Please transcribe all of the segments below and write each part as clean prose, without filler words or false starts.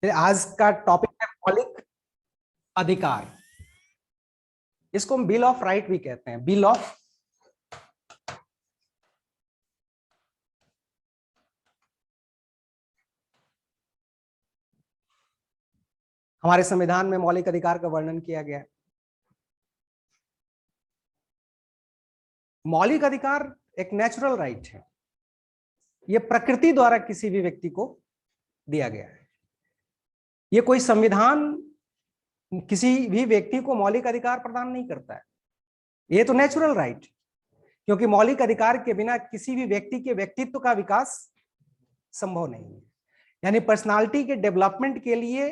फिर आज का टॉपिक है मौलिक अधिकार। इसको हम बिल ऑफ राइट भी कहते हैं। बिल ऑफ हमारे संविधान में मौलिक अधिकार का वर्णन किया गया है। मौलिक अधिकार एक नेचुरल राइट है। यह प्रकृति द्वारा किसी भी व्यक्ति को दिया गया है। यह कोई संविधान किसी भी व्यक्ति को मौलिक अधिकार प्रदान नहीं करता है। यह तो नेचुरल राइट, क्योंकि मौलिक अधिकार के बिना किसी भी व्यक्ति के व्यक्तित्व का विकास संभव नहीं है। यानी पर्सनालिटी के डेवलपमेंट के लिए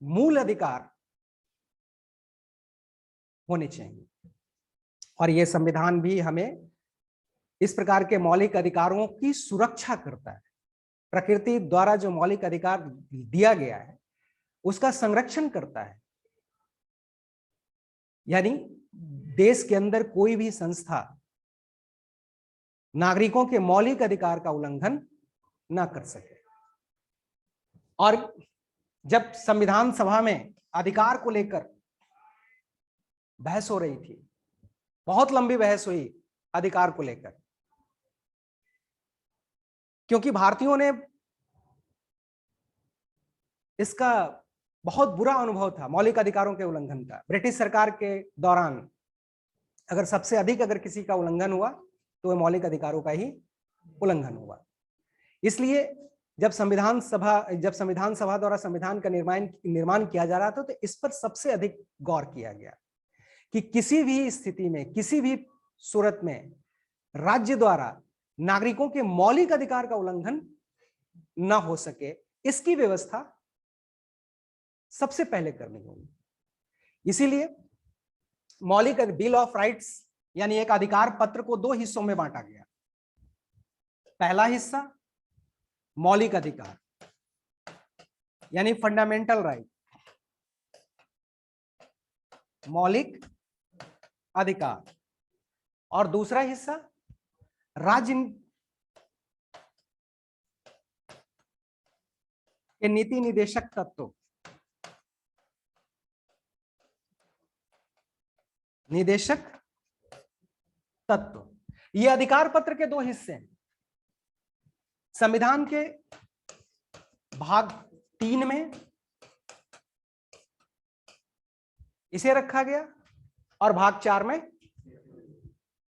मूल अधिकार होने चाहिए, और यह संविधान भी हमें इस प्रकार के मौलिक अधिकारों की सुरक्षा करता है। प्रकृति द्वारा जो मौलिक अधिकार दिया गया है उसका संरक्षण करता है। यानी देश के अंदर कोई भी संस्था नागरिकों के मौलिक अधिकार का उल्लंघन ना कर सके। और जब संविधान सभा में अधिकार को लेकर बहस हो रही थी, बहुत लंबी बहस हुई अधिकार को लेकर, क्योंकि भारतीयों ने इसका बहुत बुरा अनुभव था मौलिक अधिकारों के उल्लंघन का। ब्रिटिश सरकार के दौरान अगर सबसे अधिक किसी का उल्लंघन हुआ तो वह मौलिक अधिकारों का ही उल्लंघन हुआ। इसलिए जब संविधान सभा द्वारा संविधान का निर्माण किया जा रहा था तो इस पर सबसे अधिक गौर किया गया कि किसी भी स्थिति में, किसी भी सूरत में राज्य द्वारा नागरिकों के मौलिक अधिकार का उल्लंघन न हो सके, इसकी व्यवस्था सबसे पहले करनी होगी। इसीलिए मौलिक बिल ऑफ राइट्स यानी एक अधिकार पत्र को दो हिस्सों में बांटा गया। पहला हिस्सा मौलिक अधिकार यानी फंडामेंटल राइट, मौलिक अधिकार, और दूसरा हिस्सा राज्य के नीति निदेशक तत्व, निदेशक तत्व। ये अधिकार पत्र के दो हिस्से हैं। संविधान के भाग 3 में इसे रखा गया और भाग 4 में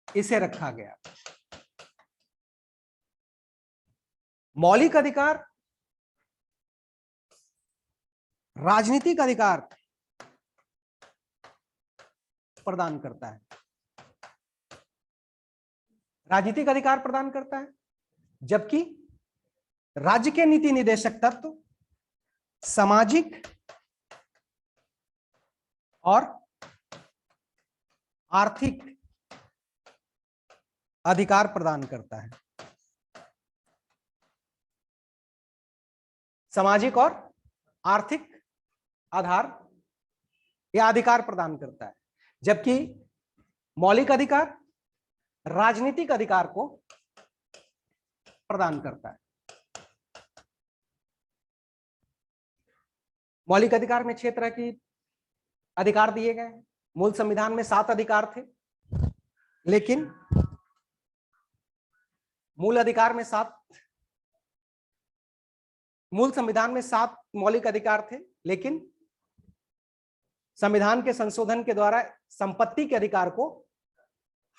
इसे रखा गया। मौलिक अधिकार राजनीतिक अधिकार प्रदान करता है, राजनीतिक अधिकार प्रदान करता है, जबकि राज्य के नीति निदेशक तत्व सामाजिक और आर्थिक अधिकार प्रदान करता है। सामाजिक और आर्थिक आधार या अधिकार प्रदान करता है, जबकि मौलिक अधिकार राजनीतिक अधिकार को प्रदान करता है। मौलिक अधिकार में 6 तरह की अधिकार दिए गए हैं। मूल संविधान में 7 अधिकार थे, लेकिन मूल संविधान में 7 मौलिक अधिकार थे, लेकिन संविधान के संशोधन के द्वारा संपत्ति के अधिकार को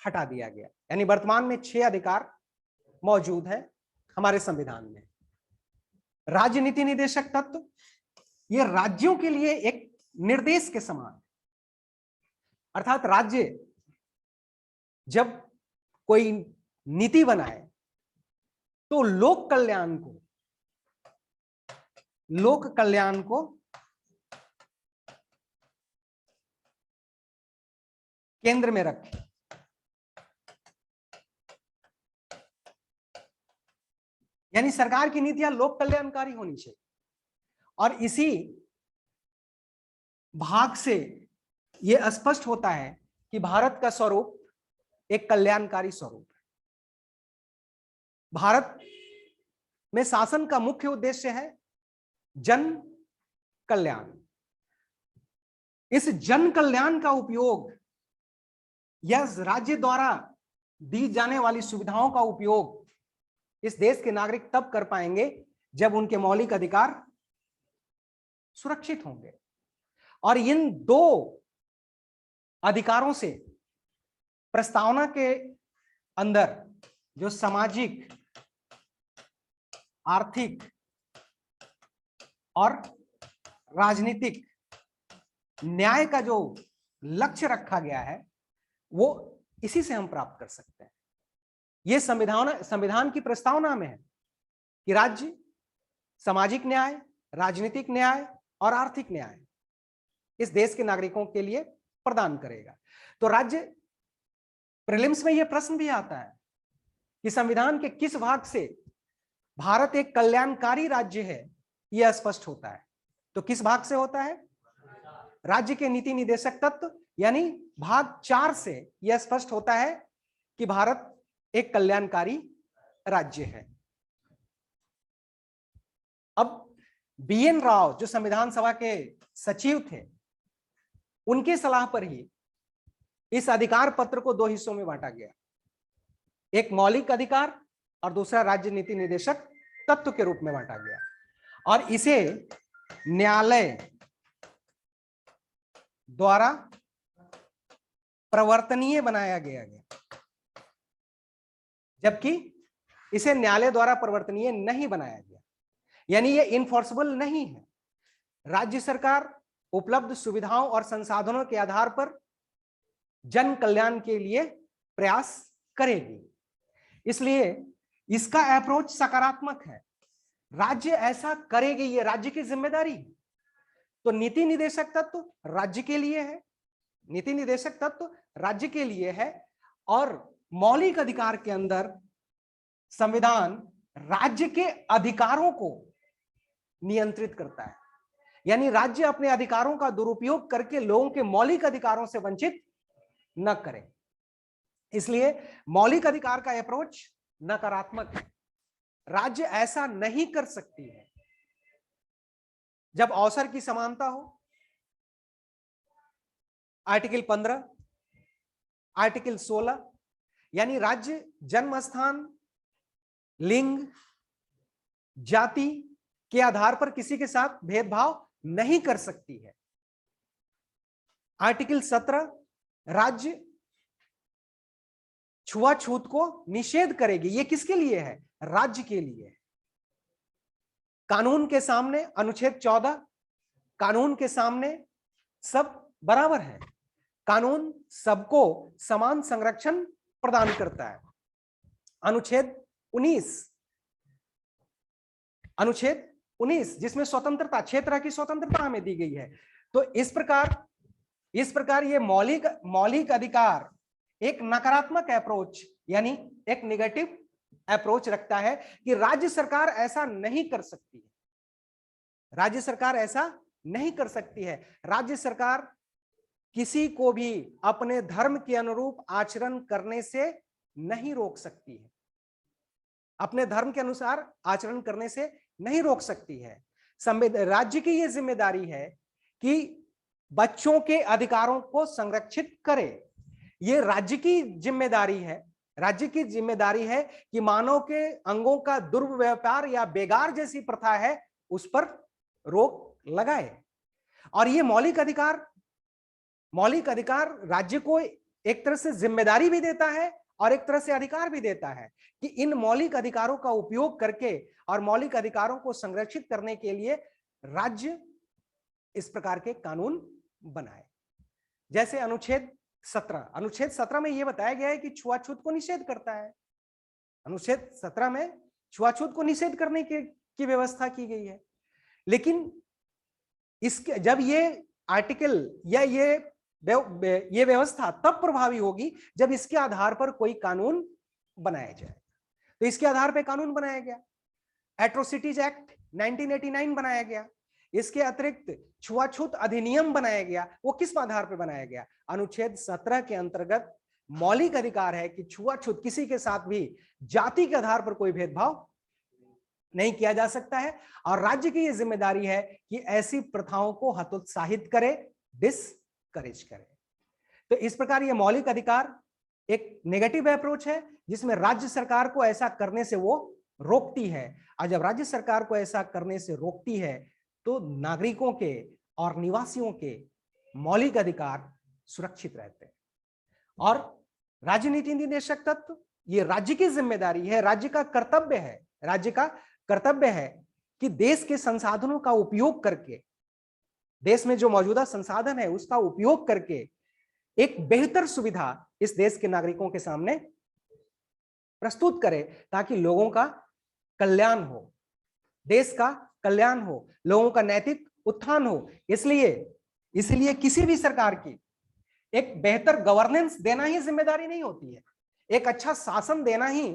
हटा दिया गया। यानी वर्तमान में 6 अधिकार मौजूद है हमारे संविधान में। राज्य नीति निदेशक तत्व ये राज्यों के लिए एक निर्देश के समान, अर्थात राज्य जब कोई नीति बनाए तो लोक कल्याण को केंद्र में रखे। यानी सरकार की नीतियां लोक कल्याणकारी होनी चाहिए, और इसी भाग से यह स्पष्ट होता है कि भारत का स्वरूप एक कल्याणकारी स्वरूप है। भारत में शासन का मुख्य उद्देश्य है जन कल्याण। इस जन कल्याण का उपयोग या राज्य द्वारा दी जाने वाली सुविधाओं का उपयोग इस देश के नागरिक तब कर पाएंगे जब उनके मौलिक अधिकार सुरक्षित होंगे। और इन दो अधिकारों से प्रस्तावना के अंदर जो सामाजिक, आर्थिक और राजनीतिक न्याय का जो लक्ष्य रखा गया है वो इसी से हम प्राप्त कर सकते हैं। यह संविधान की प्रस्तावना में है कि राज्य सामाजिक न्याय, राजनीतिक न्याय और आर्थिक न्याय इस देश के नागरिकों के लिए प्रदान करेगा। तो राज्य प्रीलिम्स में यह प्रश्न भी आता है कि संविधान के किस भाग से भारत एक कल्याणकारी राज्य है, यह स्पष्ट होता है। तो किस भाग से होता है? राज्य के नीति निदेशक तत्व यानी भाग 4 से यह स्पष्ट होता है कि भारत एक कल्याणकारी राज्य है। अब BN राव जो संविधान सभा के सचिव थे, उनके सलाह पर ही इस अधिकार पत्र को 2 हिस्सों में बांटा गया, एक मौलिक अधिकार और दूसरा राज्य नीति निदेशक तत्व के रूप में बांटा गया। और इसे न्यायालय द्वारा प्रवर्तनीय बनाया गया, जबकि इसे न्यायालय द्वारा प्रवर्तनीय नहीं बनाया गया, यानी ये इनफोर्सेबल नहीं है। राज्य सरकार उपलब्ध सुविधाओं और संसाधनों के आधार पर जन कल्याण के लिए प्रयास करेगी, इसलिए इसका अप्रोच सकारात्मक है। राज्य ऐसा करेगी, ये राज्य की जिम्मेदारी है। तो नीति निदेशक तत्व राज्य के लिए है, नीति निदेशक तत्व राज्य के लिए है, और मौलिक अधिकार के अंदर संविधान राज्य के अधिकारों को नियंत्रित करता है, यानी राज्य अपने अधिकारों का दुरुपयोग करके लोगों के मौलिक अधिकारों से वंचित न करे। इसलिए मौलिक अधिकार का अप्रोच नकारात्मक है। राज्य ऐसा नहीं कर सकती है जब अवसर की समानता हो। आर्टिकल 15, आर्टिकल 16 यानी राज्य जन्म स्थान, लिंग, जाति के आधार पर किसी के साथ भेदभाव नहीं कर सकती है। आर्टिकल 17 राज्य छुआछूत को निषेध करेगी। ये किसके लिए है? राज्य के लिए। कानून के सामने अनुच्छेद 14, कानून के सामने सब बराबर है। कानून सबको समान संरक्षण प्रदान करता है। अनुच्छेद 19 जिसमें स्वतंत्रता, 6 तरह की स्वतंत्रता हमें दी गई है। तो इस प्रकार ये मौलिक अधिकार एक नकारात्मक अप्रोच यानी एक नेगेटिव अप्रोच रखता है कि राज्य सरकार ऐसा नहीं कर सकती है। राज्य सरकार ऐसा नहीं कर सकती है। राज्य सरकार किसी को भी अपने धर्म के अनुरूप आचरण करने से नहीं रोक सकती है, अपने धर्म के अनुसार आचरण करने से नहीं रोक सकती है। राज्य की यह जिम्मेदारी है कि बच्चों के अधिकारों को संरक्षित करे। यह राज्य की जिम्मेदारी है। राज्य की जिम्मेदारी है कि मानव के अंगों का दुर्व्यापार या बेगार जैसी प्रथा है उस पर रोक लगाए। और ये मौलिक अधिकार राज्य को एक तरह से जिम्मेदारी भी देता है और एक तरह से अधिकार भी देता है कि इन मौलिक अधिकारों का उपयोग करके और मौलिक अधिकारों को संरक्षित करने के लिए राज्य इस प्रकार के कानून बनाए। जैसे अनुच्छेद 17 में यह बताया गया है कि छुआछूत को निषेध करता है। अनुच्छेद 17 में छुआछूत को निषेध करने की व्यवस्था की गई है। लेकिन इसके जब ये आर्टिकल या ये व्यवस्था तब प्रभावी होगी जब इसके आधार पर कोई कानून बनाया जाए। तो इसके आधार पर कानून बनाया गया, एट्रोसिटीज एक्ट 1989 बनाया गया। इसके अतिरिक्त छुआछूत अधिनियम बनाया गया। वो किस आधार पर बनाया गया? अनुच्छेद 17 के अंतर्गत मौलिक अधिकार है कि छुआछूत किसी के साथ भी जाति के आधार पर कोई भेदभाव नहीं किया जा सकता है। और राज्य की यह जिम्मेदारी है कि ऐसी प्रथाओं को हतोत्साहित करे, डिस्करेज करे। तो इस प्रकार ये मौलिक अधिकार एक नेगेटिव अप्रोच है जिसमें राज्य सरकार को ऐसा करने से वो रोकती है। और जब राज्य सरकार को ऐसा करने से रोकती है तो नागरिकों के और निवासियों के मौलिक अधिकार सुरक्षित रहते हैं। और राजनीति निदेशक तत्व ये राज्य की जिम्मेदारी है, राज्य का कर्तव्य है, राज्य का कर्तव्य है कि देश के संसाधनों का उपयोग करके, देश में जो मौजूदा संसाधन है उसका उपयोग करके एक बेहतर सुविधा इस देश के नागरिकों के सामने प्रस्तुत करे ताकि लोगों का कल्याण हो, देश का कल्याण हो, लोगों का नैतिक उत्थान हो। इसलिए किसी भी सरकार की एक बेहतर गवर्नेंस देना ही जिम्मेदारी नहीं होती है, एक अच्छा शासन देना ही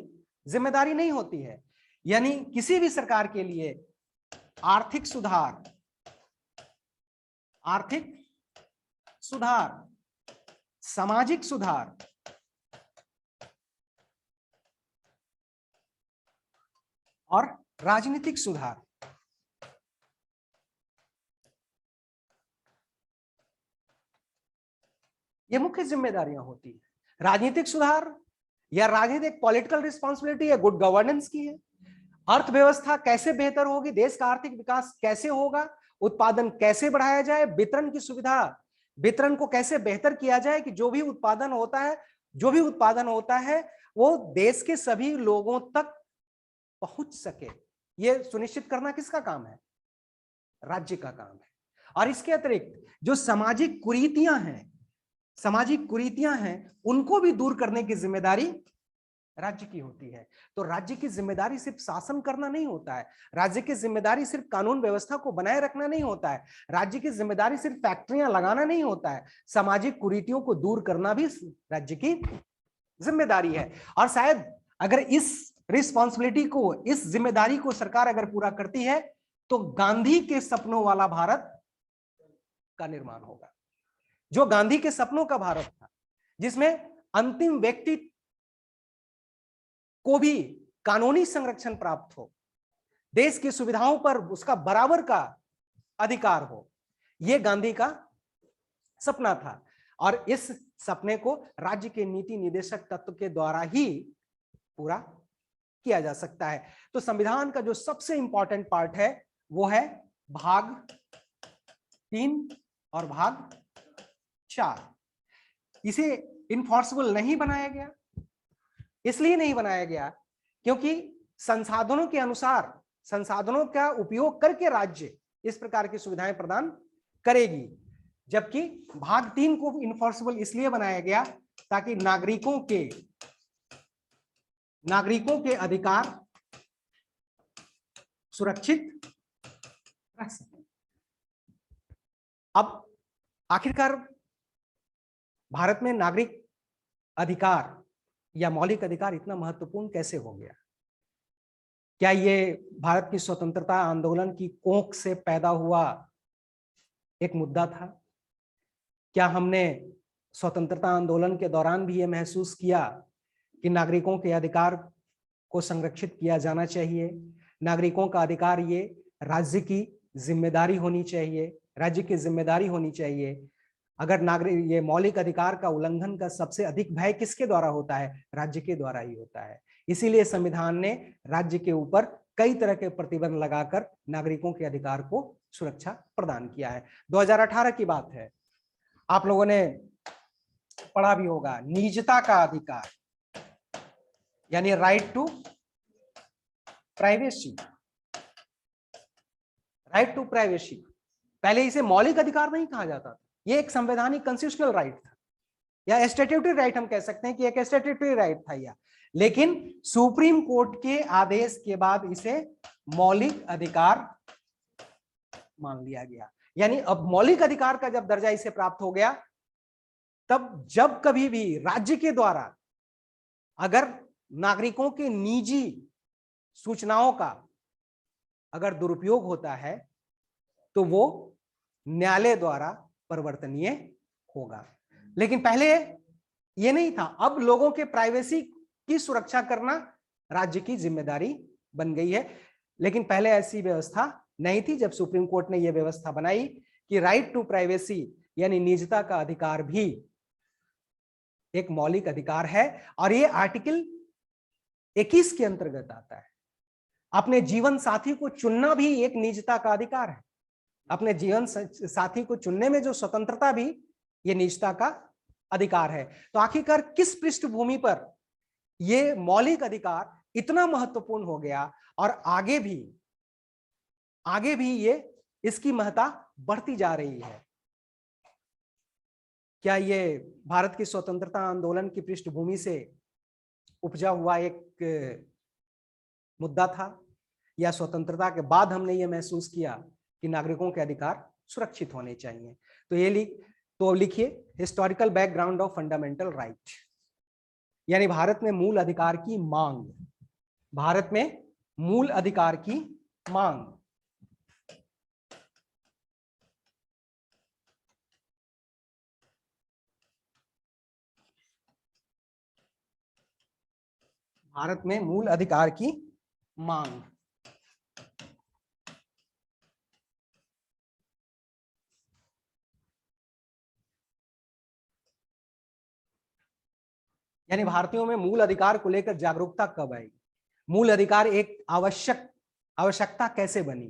जिम्मेदारी नहीं होती है। यानी किसी भी सरकार के लिए आर्थिक सुधार, सामाजिक सुधार और राजनीतिक सुधार, ये मुख्य जिम्मेदारियां होती है। राजनीतिक सुधार या राजनीतिक पॉलिटिकल रिस्पॉन्सिबिलिटी या गुड गवर्नेंस की है। अर्थव्यवस्था कैसे बेहतर होगी, देश का आर्थिक विकास कैसे होगा, उत्पादन कैसे बढ़ाया जाए, वितरण की सुविधा, वितरण को कैसे बेहतर किया जाए कि जो भी उत्पादन होता है वो देश के सभी लोगों तक पहुंच सके। ये सुनिश्चित करना किसका काम है? राज्य का काम है। और इसके अतिरिक्त जो सामाजिक कुरीतियां हैं उनको भी दूर करने की जिम्मेदारी राज्य की होती है। तो राज्य की जिम्मेदारी सिर्फ शासन करना नहीं होता है, राज्य की जिम्मेदारी सिर्फ कानून व्यवस्था को बनाए रखना नहीं होता है, राज्य की जिम्मेदारी सिर्फ फैक्ट्रियां लगाना नहीं होता है, सामाजिक कुरीतियों को दूर करना भी राज्य की जिम्मेदारी है। और शायद अगर इस रिस्पॉन्सिबिलिटी को, इस जिम्मेदारी को सरकार अगर पूरा करती है तो गांधी के सपनों वाला भारत का निर्माण होगा, जो गांधी के सपनों का भारत था, जिसमें अंतिम व्यक्ति को भी कानूनी संरक्षण प्राप्त हो, देश की सुविधाओं पर उसका बराबर का अधिकार हो। यह गांधी का सपना था और इस सपने को राज्य के नीति निदेशक तत्व के द्वारा ही पूरा किया जा सकता है। तो संविधान का जो सबसे इंपॉर्टेंट पार्ट है वो है भाग 3 और भाग 4। इसे इनफोर्सेबल नहीं बनाया गया, इसलिए नहीं बनाया गया क्योंकि संसाधनों के अनुसार, संसाधनों का उपयोग करके राज्य इस प्रकार की सुविधाएं प्रदान करेगी, जबकि भाग 3 को इनफोर्सेबल इसलिए बनाया गया ताकि नागरिकों के अधिकार सुरक्षित रह सके। अब आखिरकार भारत में नागरिक अधिकार या मौलिक अधिकार इतना महत्वपूर्ण कैसे हो गया? क्या ये भारत की स्वतंत्रता आंदोलन की कोख से पैदा हुआ एक मुद्दा था? क्या हमने स्वतंत्रता आंदोलन के दौरान भी ये महसूस किया कि नागरिकों के अधिकार को संरक्षित किया जाना चाहिए, नागरिकों का अधिकार ये राज्य की जिम्मेदारी होनी चाहिए, राज्य की जिम्मेदारी होनी चाहिए? अगर नागरिक, ये मौलिक अधिकार का उल्लंघन का सबसे अधिक भय किसके द्वारा होता है? राज्य के द्वारा ही होता है। इसीलिए संविधान ने राज्य के ऊपर कई तरह के प्रतिबंध लगाकर नागरिकों के अधिकार को सुरक्षा प्रदान किया है। 2018 की बात है, आप लोगों ने पढ़ा भी होगा, निजता का अधिकार यानी right to privacy. Right to privacy, पहले इसे मौलिक अधिकार नहीं कहा जाता था, ये एक संवैधानिक कंस्टिट्यूशनल राइट था या स्टैट्यूटरी राइट हम कह सकते हैं कि एक स्टैट्यूटरी राइट था या, लेकिन सुप्रीम कोर्ट के आदेश के बाद इसे मौलिक अधिकार मान लिया गया। यानी अब मौलिक अधिकार का जब दर्जा इसे प्राप्त हो गया, तब जब कभी भी राज्य के द्वारा अगर नागरिकों के निजी सूचनाओं का अगर दुरुपयोग होता है तो वो न्यायालय द्वारा परिवर्तनीय होगा। लेकिन पहले ये नहीं था, अब लोगों के प्राइवेसी की सुरक्षा करना राज्य की जिम्मेदारी बन गई है। लेकिन पहले ऐसी व्यवस्था नहीं थी। जब सुप्रीम कोर्ट ने यह व्यवस्था बनाई कि राइट टू प्राइवेसी यानी निजता का अधिकार भी एक मौलिक अधिकार है, और ये आर्टिकल 21 के अंतर्गत आता है। अपने जीवन साथी को चुनना भी एक निजता का अधिकार है। अपने जीवन साथी को चुनने में जो स्वतंत्रता भी ये निजता का अधिकार है। तो आखिरकार किस पृष्ठभूमि पर ये मौलिक अधिकार इतना महत्वपूर्ण हो गया और आगे भी ये इसकी महत्ता बढ़ती जा रही है? क्या ये भारत की स्वतंत्रता आंदोलन की पृष्ठभूमि से उपजा हुआ एक मुद्दा था, या स्वतंत्रता के बाद हमने ये महसूस किया कि नागरिकों के अधिकार सुरक्षित होने चाहिए? तो लिखिए historical background of fundamental right, यानी भारत में मूल अधिकार की मांग। भारत में मूल अधिकार की मांग। भारत में मूल अधिकार की मांग। यानी भारतीयों में मूल अधिकार को लेकर जागरूकता कब आई? मूल अधिकार एक आवश्यकता कैसे बनी?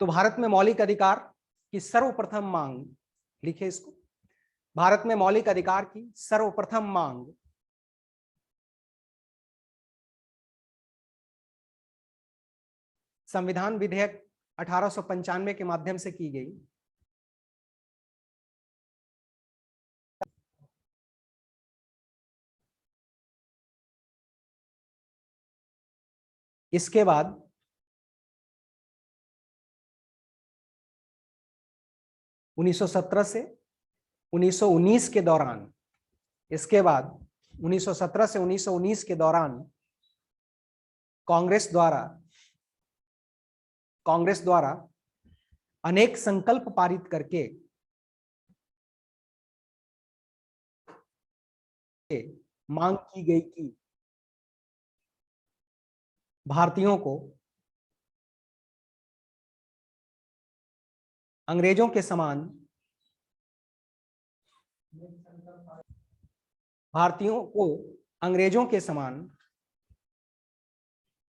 तो भारत में मौलिक अधिकार की सर्वप्रथम मांग, लिखिए इसको, भारत में मौलिक अधिकार की सर्वप्रथम मांग संविधान विधेयक 1895 के माध्यम से की गई। इसके बाद 1917 से 1919 के दौरान, इसके बाद 1917 से 1919 के दौरान कांग्रेस द्वारा अनेक संकल्प पारित करके मांग की गई कि भारतीयों को अंग्रेजों के समान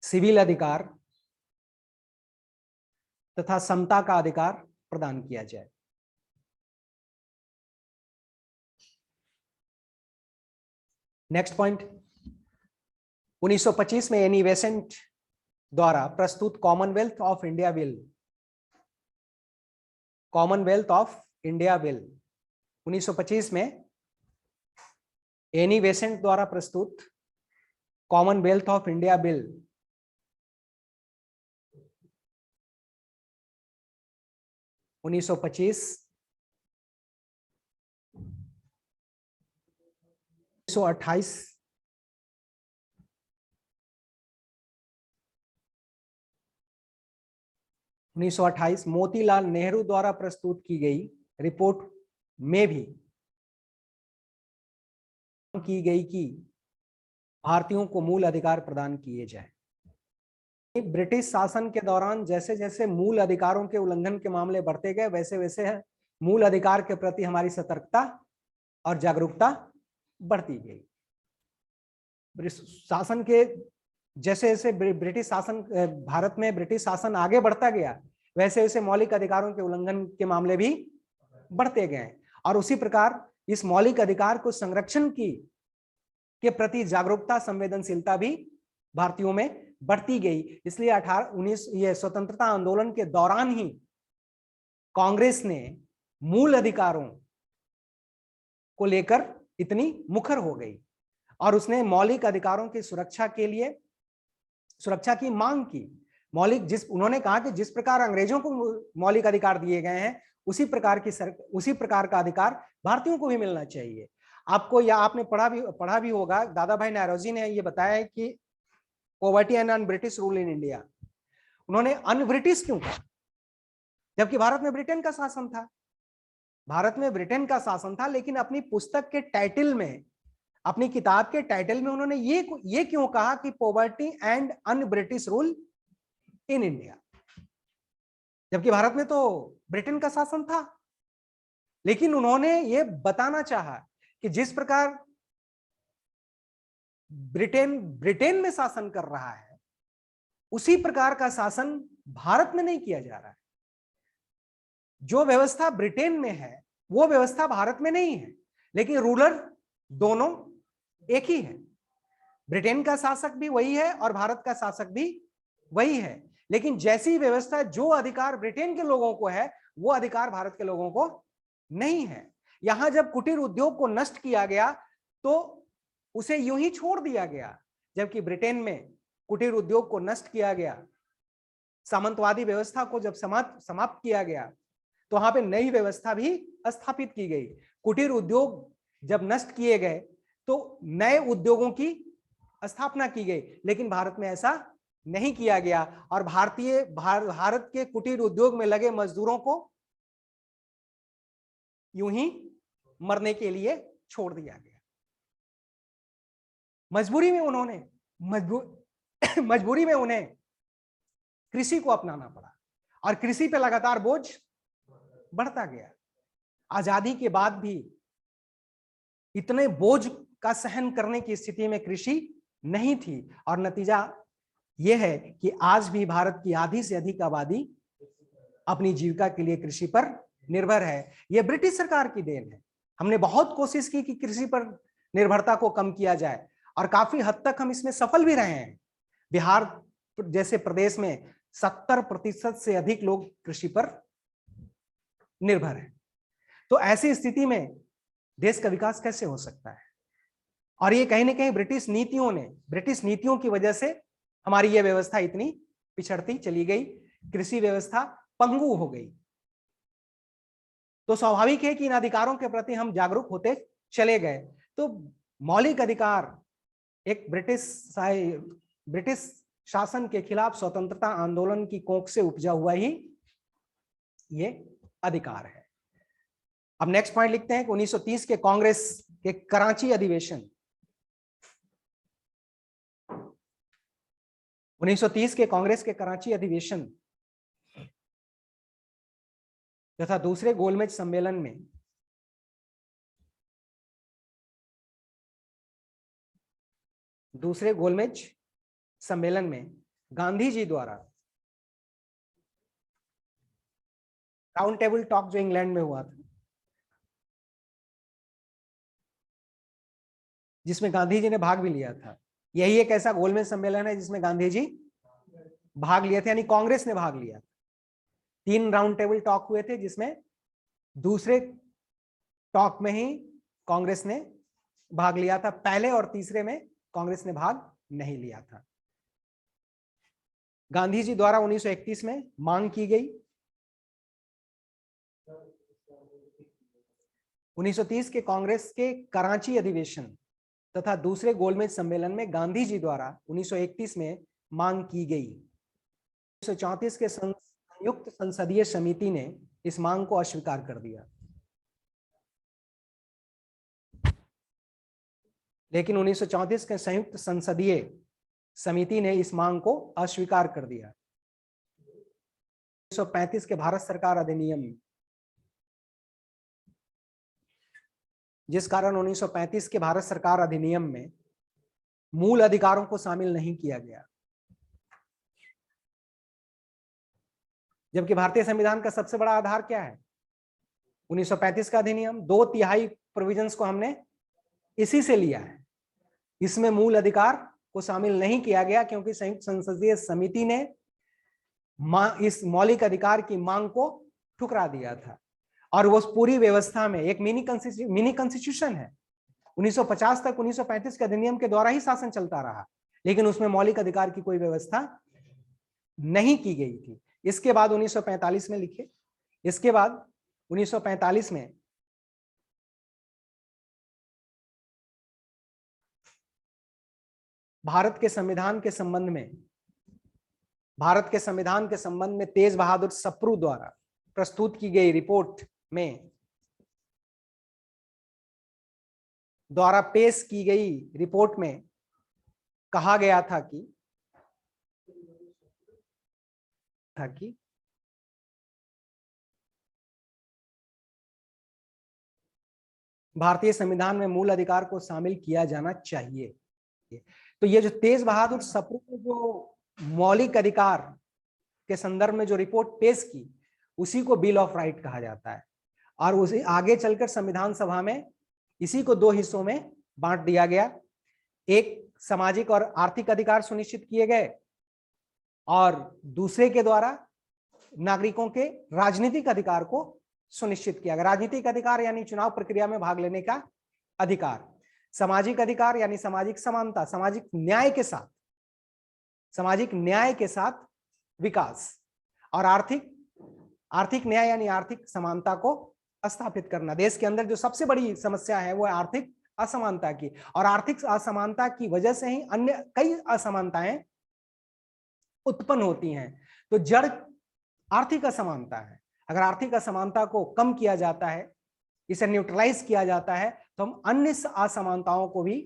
सिविल अधिकार तथा समता का अधिकार प्रदान किया जाए। नेक्स्ट पॉइंट, 1925 में एनी बेसेंट द्वारा प्रस्तुत कॉमनवेल्थ ऑफ इंडिया बिल 1925 में एनी बेसेंट द्वारा प्रस्तुत Commonwealth of India bill 1925 1928 Motilal Nehru द्वारा प्रस्तुत की गई रिपोर्ट में भी की गई कि भारतीयों को मूल अधिकार प्रदान किए जाए। ब्रिटिश शासन के दौरान जैसे जैसे मूल अधिकारों के उल्लंघन के मामले बढ़ते गए, वैसे वैसे मूल अधिकार के प्रति हमारी सतर्कता और जागरूकता बढ़ती गई। शासन के जैसे जैसे ब्रिटिश शासन, भारत में ब्रिटिश शासन आगे बढ़ता गया, वैसे वैसे मौलिक अधिकारों के उल्लंघन के मामले भी बढ़ते गए, और उसी प्रकार इस मौलिक अधिकार को संरक्षण के प्रति जागरूकता, संवेदनशीलता भी भारतीयों में बढ़ती गई। इसलिए 1819 ये स्वतंत्रता आंदोलन के दौरान ही कांग्रेस ने मूल अधिकारों को लेकर इतनी मुखर हो गई और उसने मौलिक अधिकारों की सुरक्षा के लिए सुरक्षा की मांग की। उन्होंने कहा कि जिस प्रकार अंग्रेजों को मौलिक अधिकार दिए गए हैं, उसी प्रकार का अधिकार भारतीयों को भी मिलना चाहिए। आपको या आपने पढ़ा भी होगा, दादा भाई नौरोजी ने ये बताया है कि poverty and un British rule in India. उन्होंने अन ब्रिटिश क्यों कहा, जबकि भारत में ब्रिटेन का शासन था। भारत में ब्रिटेन का शासन था, लेकिन अपनी पुस्तक के टाइटल में, अपनी किताब के टाइटल में उन्होंने ये क्यों कहा कि poverty and un British rule in India. जबकि भारत में तो ब्रिटेन का शासन था, लेकिन उन्होंने ये बताना चाहा कि जिस प्रकार ब्रिटेन में शासन कर रहा है, उसी प्रकार का शासन भारत में नहीं किया जा रहा है। जो व्यवस्था ब्रिटेन में है वो व्यवस्था भारत में नहीं है, लेकिन रूलर दोनों एक ही है। ब्रिटेन का शासक भी वही है और भारत का शासक भी वही है, लेकिन जैसी व्यवस्था, जो अधिकार ब्रिटेन के लोगों को है वो अधिकार भारत के लोगों को नहीं है। यहां जब कुटीर उद्योग को नष्ट किया गया तो उसे यूं ही छोड़ दिया गया, जबकि ब्रिटेन में कुटीर उद्योग को नष्ट किया गया, सामंतवादी व्यवस्था को जब समाप्त किया गया तो वहां पे नई व्यवस्था भी स्थापित की गई। कुटीर उद्योग जब नष्ट किए गए तो नए उद्योगों की स्थापना की गई, लेकिन भारत में ऐसा नहीं किया गया और भारत के कुटीर उद्योग में लगे मजदूरों को यूं ही मरने के लिए छोड़ दिया गया। मजबूरी में उन्हें कृषि को अपनाना पड़ा और कृषि पे लगातार बोझ बढ़ता गया। आजादी के बाद भी इतने बोझ का सहन करने की स्थिति में कृषि नहीं थी और नतीजा यह है कि आज भी भारत की आधी से अधिक आबादी अपनी जीविका के लिए कृषि पर निर्भर है। यह ब्रिटिश सरकार की देन है। हमने बहुत कोशिश की कि कृषि पर निर्भरता को कम किया जाए और काफी हद तक हम इसमें सफल भी रहे हैं। बिहार जैसे प्रदेश में 70% से अधिक लोग कृषि पर निर्भर है। तो ऐसी स्थिति में देश का विकास कैसे हो सकता है? और ये कहीं ना कहीं ब्रिटिश नीतियों की वजह से हमारी यह व्यवस्था इतनी पिछड़ती चली गई, कृषि व्यवस्था पंगु हो गई। तो स्वाभाविक है कि इन अधिकारों के प्रति हम जागरूक होते चले गए। तो मौलिक अधिकार एक ब्रिटिश शासन के खिलाफ स्वतंत्रता आंदोलन की कोख से उपजा हुआ ही ये अधिकार है। अब नेक्स्ट पॉइंट लिखते हैं कि 1930 के कांग्रेस के कराची अधिवेशन 1930 के कांग्रेस के कराची अधिवेशन तथा दूसरे गोलमेज सम्मेलन में गांधी जी द्वारा राउंड टेबल टॉक जो इंग्लैंड में हुआ था, जिसमें गांधी जी ने भाग भी लिया था। यही एक ऐसा गोलमेज सम्मेलन है जिसमें गांधी जी भाग लिए थे, यानी कांग्रेस ने भाग लिया। 3 राउंड टेबल टॉक हुए थे, जिसमें दूसरे टॉक में ही कांग्रेस ने भाग लिया था। पहले और तीसरे में कांग्रेस ने भाग नहीं लिया था। गांधी जी द्वारा 1931 में मांग की गई 1930 के कांग्रेस के कराची अधिवेशन तथा दूसरे गोलमेज सम्मेलन में गांधी जी द्वारा 1931 में मांग की गई। 1934 के संयुक्त संसदीय समिति ने इस मांग को अस्वीकार कर दिया, लेकिन 1934 के संयुक्त संसदीय समिति ने इस मांग को अस्वीकार कर दिया। 1935 के भारत सरकार अधिनियम, जिस कारण 1935 के भारत सरकार अधिनियम में मूल अधिकारों को शामिल नहीं किया गया, जबकि भारतीय संविधान का सबसे बड़ा आधार क्या है? 1935 का अधिनियम। 2/3 प्रोविजंस को हमने इसी से लिया है। इसमें मूल अधिकार को शामिल नहीं किया गया क्योंकि संयुक्त संसदीय समिति ने इस मौलिक अधिकार की मांग को ठुकरा दिया था और वो पूरी व्यवस्था में एक मिनी कॉन्स्टिट्यूशन है। 1950 तक 1935 के अधिनियम के द्वारा ही शासन चलता रहा, लेकिन उसमें मौलिक अधिकार की कोई व्यवस्था नहीं की गई थी। इसके बाद 1945 में लिखे, इसके बाद 1945 में भारत के संविधान के संबंध में तेज बहादुर सप्रू द्वारा प्रस्तुत की गई रिपोर्ट में कहा गया था कि था कि भारतीय संविधान में मूल अधिकार को शामिल किया जाना चाहिए। तो ये जो तेज बहादुर सप्रू ने जो मौलिक अधिकार के संदर्भ में जो रिपोर्ट पेश की, उसी को बिल ऑफ राइट कहा जाता है। और उसे आगे चलकर संविधान सभा में इसी को दो हिस्सों में बांट दिया गया। एक सामाजिक और आर्थिक अधिकार सुनिश्चित किए गए और दूसरे के द्वारा नागरिकों के राजनीतिक अधिकार को सुनिश्चित किया गया। राजनीतिक अधिकार यानी चुनाव प्रक्रिया में भाग लेने का अधिकार, सामाजिक अधिकार यानी सामाजिक समानता, सामाजिक न्याय के साथ विकास, और आर्थिक न्याय यानी आर्थिक समानता को स्थापित करना। देश के अंदर जो सबसे बड़ी समस्या है वो है आर्थिक असमानता की, और आर्थिक असमानता की वजह से ही अन्य कई असमानताएं उत्पन्न होती हैं। तो जड़ आर्थिक असमानता है। अगर आर्थिक असमानता को कम किया जाता है, इसे न्यूट्रलाइज किया जाता है, तो हम अन्य असमानताओं को भी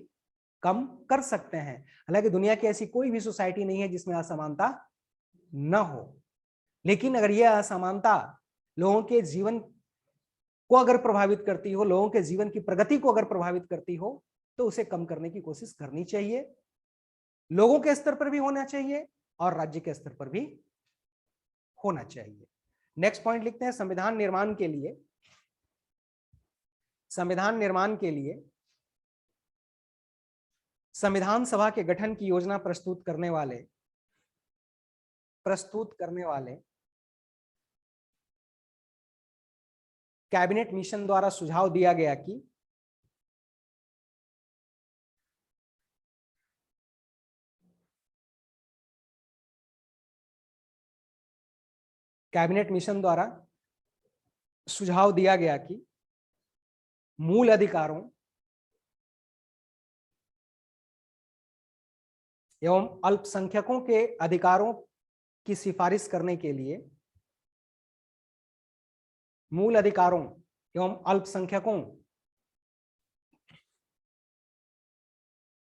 कम कर सकते हैं। हालांकि दुनिया की ऐसी कोई भी सोसाइटी नहीं है जिसमें असमानता न हो, लेकिन अगर यह असमानता लोगों के जीवन को अगर प्रभावित करती हो, लोगों के जीवन की प्रगति को अगर प्रभावित करती हो, तो उसे कम करने की कोशिश करनी चाहिए। लोगों के स्तर पर भी होना चाहिए और राज्य के स्तर पर भी होना चाहिए। नेक्स्ट पॉइंट लिखते हैं, संविधान निर्माण के लिए संविधान सभा के गठन की योजना प्रस्तुत करने वाले कैबिनेट मिशन द्वारा सुझाव दिया गया कि मूल अधिकारों एवं अल्पसंख्यकों के अधिकारों की सिफारिश करने के लिए मूल अधिकारों एवं अल्पसंख्यकों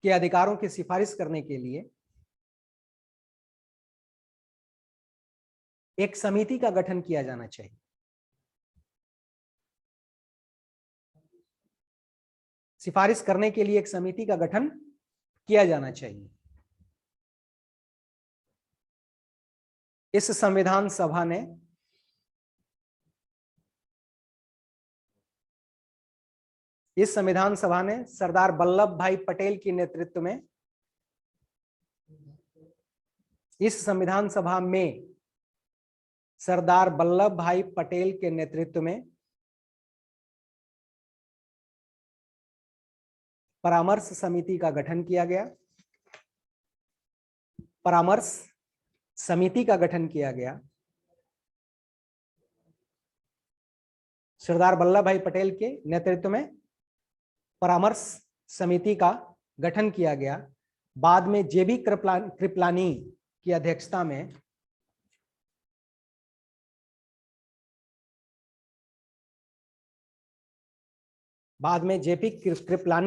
के अधिकारों की सिफारिश करने के लिए एक समिति का गठन किया जाना चाहिए। सिफारिश करने के लिए एक समिति का गठन किया जाना चाहिए। इस संविधान सभा ने सरदार वल्लभ भाई पटेल के नेतृत्व में सरदार वल्लभ भाई पटेल के नेतृत्व में परामर्श समिति का गठन किया गया। परामर्श समिति का गठन किया गया। सरदार वल्लभ भाई पटेल के नेतृत्व में परामर्श समिति का गठन किया गया। बाद में जेबी कृपलानी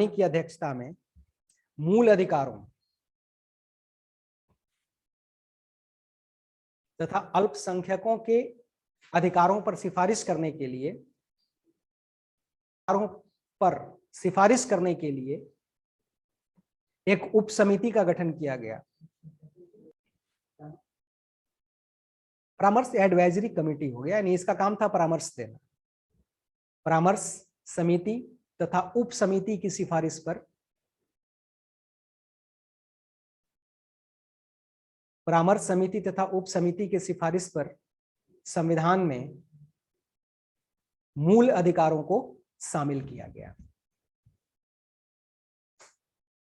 की अध्यक्षता में मूल अधिकारों तथा अल्पसंख्यकों के अधिकारों पर सिफारिश करने के लिए एक उप समिति का गठन किया गया। परामर्श एडवाइजरी कमेटी हो गया, यानी इसका काम था परामर्श देना। परामर्श समिति तथा उप समिति की सिफारिश पर संविधान में मूल अधिकारों को शामिल किया गया।